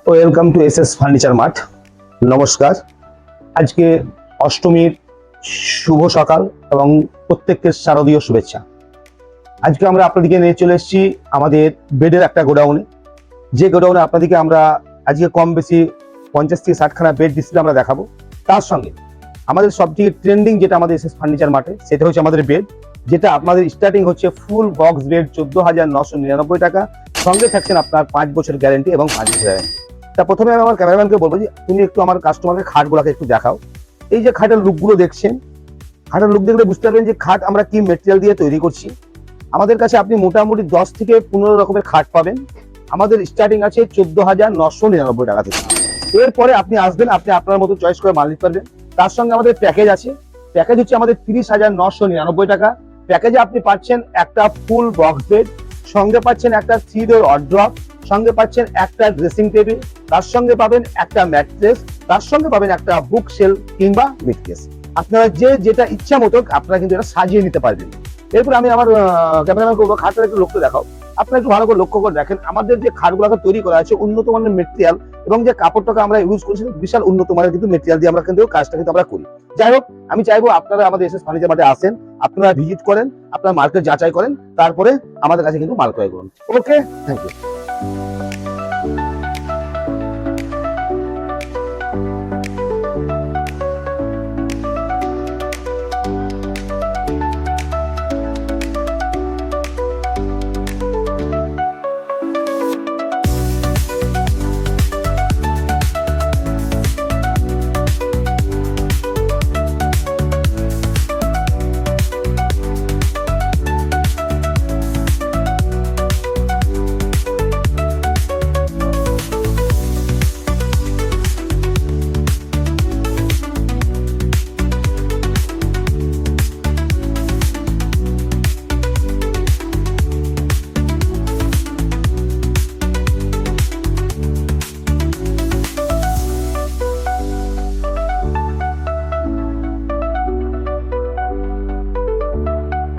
Welcome to S S furniture mart. নমস্কার। আজকে অষ্টমীর শুভ সকাল এবং প্রত্যেককে শারদীয় শুভেচ্ছা। আজকে আমরা আপনাদেরকে নিয়ে চলে এসেছি আমাদের বেডের একটা গোডাউনে, যে গোডাউনে আপনাদেরকে আমরা আজকে কম বেশি 50 থেকে 60 খানা বেড ডিসপ্লে আমরা দেখাবো। তার সঙ্গে আমাদের সবথেকে ট্রেন্ডিং যেটা আমাদের এস এস ফার্নিচার মার্টে, সেটা হচ্ছে আমাদের বেড, যেটা আপনাদের স্টার্টিং হচ্ছে ফুল বক্স বেড 14,999 টাকা। সঙ্গে থাকছেন আপনার 5 বছর গ্যারেন্টি এবং 5 বছর গ্যারেন্টি। তা প্রথমে আমি আমার ক্যামেরাম্যানকে বলবো যে তুমি একটু আমার কাস্টমারকে খাটগুলোকে একটু দেখাও। এই যে খাটের লুকগুলো দেখছেন, খাটের লুক দেখলে বুঝতে পারবেন যে খাট আমরা কি মেটেরিয়াল দিয়ে তৈরি করছি। আমাদের কাছে আপনি মোটামুটি 10 থেকে 15 রকমের খাট পাবেন। আমাদের স্টার্টিং আছে 14,999 টাকা থেকে। এরপরে আপনি আসবেন, আপনি আপনার মতো চয়েস করে মাল নিতে পারবেন। তার সঙ্গে আমাদের প্যাকেজ আছে। প্যাকেজ হচ্ছে আমাদের 30,999 টাকা। প্যাকেজে আপনি পাচ্ছেন একটা ফুল বক্স বেড, সঙ্গে পাচ্ছেন একটা 3 ডোর ওয়ার্ড্রপ, সঙ্গে পাচ্ছেন একটা ড্রেসিং টেবিল, তার সঙ্গে পাবেন একটা ম্যাট্রেস, তার সঙ্গে পাবেন একটা বুক শেলফ কিংবা মিডকেস। আপনারা যে যেটা ইচ্ছা মতো আপনারা কিন্তু এটা সাজিয়ে নিতে পারবেন। এরপর আমি আমার ক্যামেরাম্যান করবো খাটটার একটু লক্ষ্য দেখাও। আপনারা একটু ভালো করে লক্ষ্য করে দেখেন, আমাদের যে খাটগুলোকে তৈরি করা আছে উন্নত মানের মেটেরিয়াল এবং যে কাপড়টাকে আমরা ইউজ করছি বিশাল উন্নত মানের কিন্তু মেটেরিয়াল দিয়ে আমরা কিন্তু কাজটা কিন্তু আমরা করি। যাই হোক, আমি চাইবো আপনারা আমাদের এস এস ফার্নিচার মার্টে আসেন, আপনারা ভিজিট করেন, আপনারা মার্কেট যাচাই করেন, তারপরে আমাদের কাছে কিন্তু মাল ক্রয় করুন। ওকে, থ্যাংক ইউ।